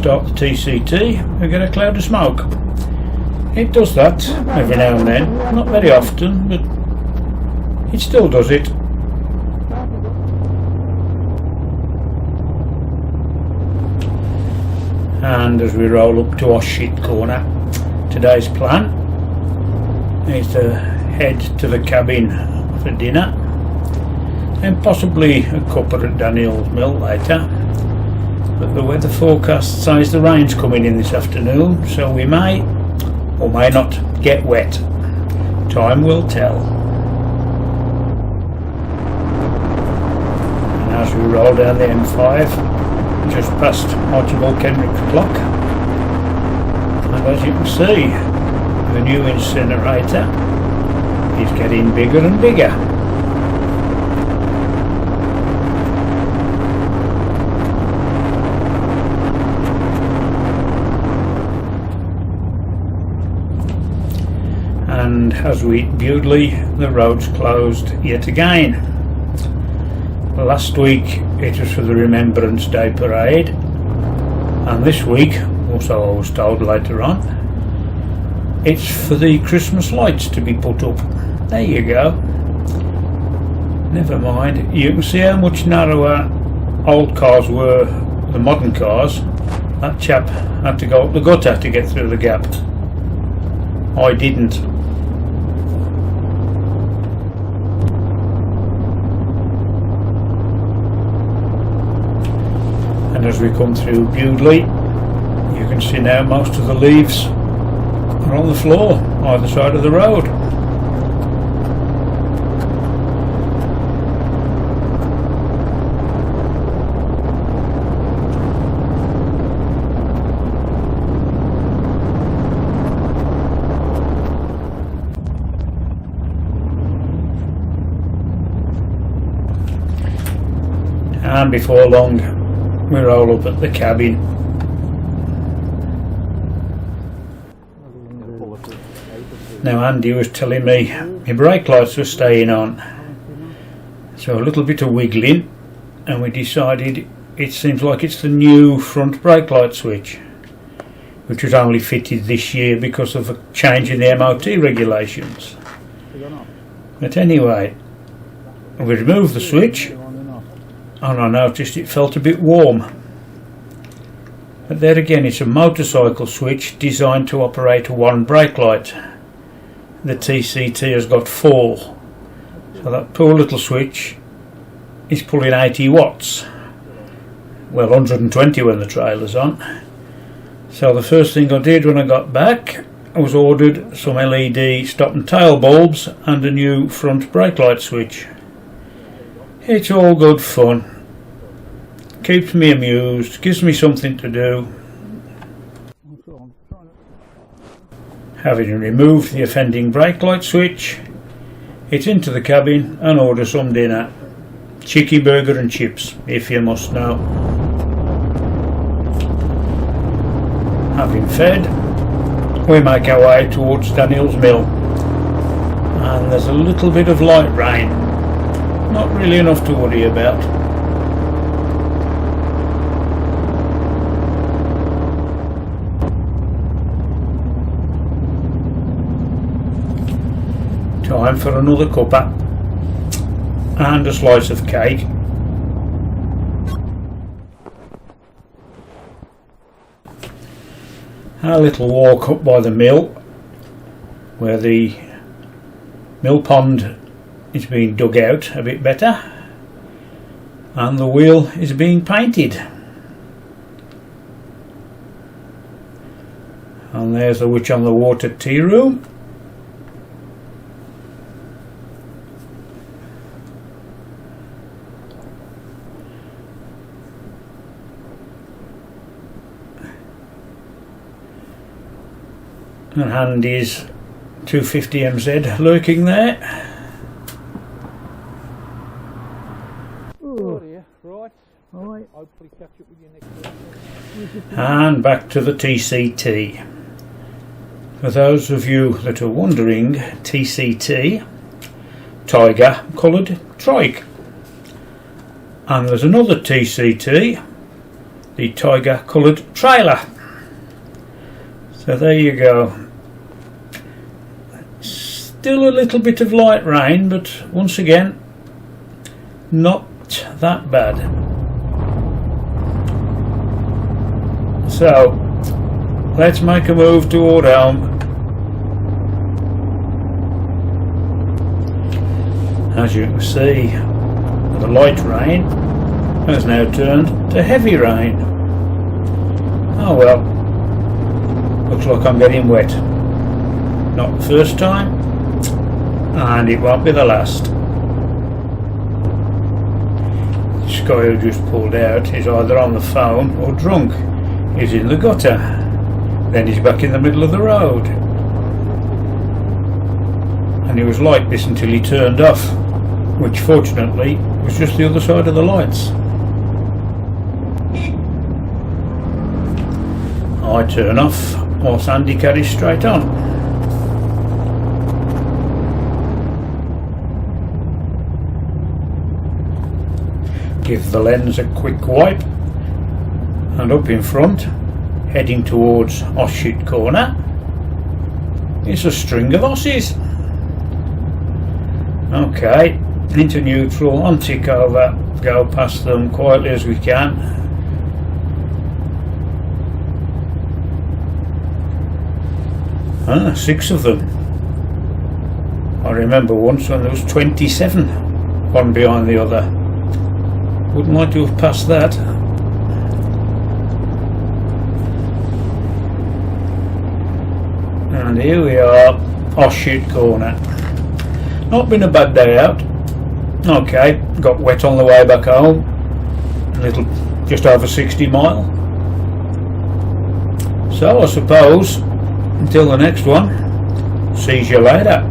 start the TCT, we get a cloud of smoke. It does that every now and then, not very often, but it still does it. And as we roll up to our shit corner, today's plan is to head to the cabin for dinner and possibly a cuppa at Daniel's Mill later, but the weather forecast says the rain's coming in this afternoon, so we may or may not get wet. Time will tell. And as we roll down the M5 just past Archibald Kendrick's clock, and as you can see, the new incinerator is getting bigger and bigger. And as we hit Bewdley, the road's closed yet again. Last week it was for the Remembrance Day parade, and this week, also I was told later on, it's for the Christmas lights to be put up. There you go. Never mind, you can see how much narrower old cars were than modern cars. That chap had to go up the gutter to get through the gap. I didn't. And as we come through Bewdley, you can see now most of the leaves are on the floor either side of the road. And before long we roll up at the cabin. Now Andy was telling me my brake lights were staying on, so a little bit of wiggling and we decided it seems like it's the new front brake light switch, which was only fitted this year because of a change in the MOT regulations. But anyway, we removed the switch and I noticed it felt a bit warm. But there again, it's a motorcycle switch designed to operate one brake light. The TCT has got 4, so that poor little switch is pulling 80 watts. Well, 120 when the trailer's on. So the first thing I did when I got back was ordered some LED stop and tail bulbs and a new front brake light switch. It's all good fun. Keeps me amused, gives me something to do. Having removed the offending brake light switch, it's into the cabin and order some dinner. Chicken burger and chips, if you must know. Having fed, we make our way towards Daniel's Mill. And there's a little bit of light rain. Not really enough to worry about. Time for another cuppa and a slice of cake. A little walk up by the mill where the mill pond is being dug out a bit better and the wheel is being painted. And there's the Witch on the Water tea room. And Andy's 250 MZ lurking there. Right. Hopefully catch up with you next week. And back to the TCT. For those of you that are wondering, TCT, tiger coloured trike. And there's another TCT, the tiger coloured trailer. So there you go. Still a little bit of light rain, but once again not that bad. So let's make a move toward home. As you can see, the light rain has now turned to heavy rain. Oh well, looks like I'm getting wet. Not the first time, and it won't be the last. This guy who just pulled out is either on the phone or drunk. He's in the gutter, then he's back in the middle of the road. And he was like this until he turned off, which fortunately was just the other side of the lights. I turn off whilst Andy carries straight on. Give the lens a quick wipe, and up in front, heading towards Oshit Corner, is a string of Aussies. Okay, into neutral, on tick over, go past them quietly as we can. 6 of them. I remember once when there was 27, one behind the other. Wouldn't like to have passed that. And here we are, Oshit Corner. Not been a bad day out. Okay, got wet on the way back home. A little, just over 60 mile. So I suppose, until the next one, see you later.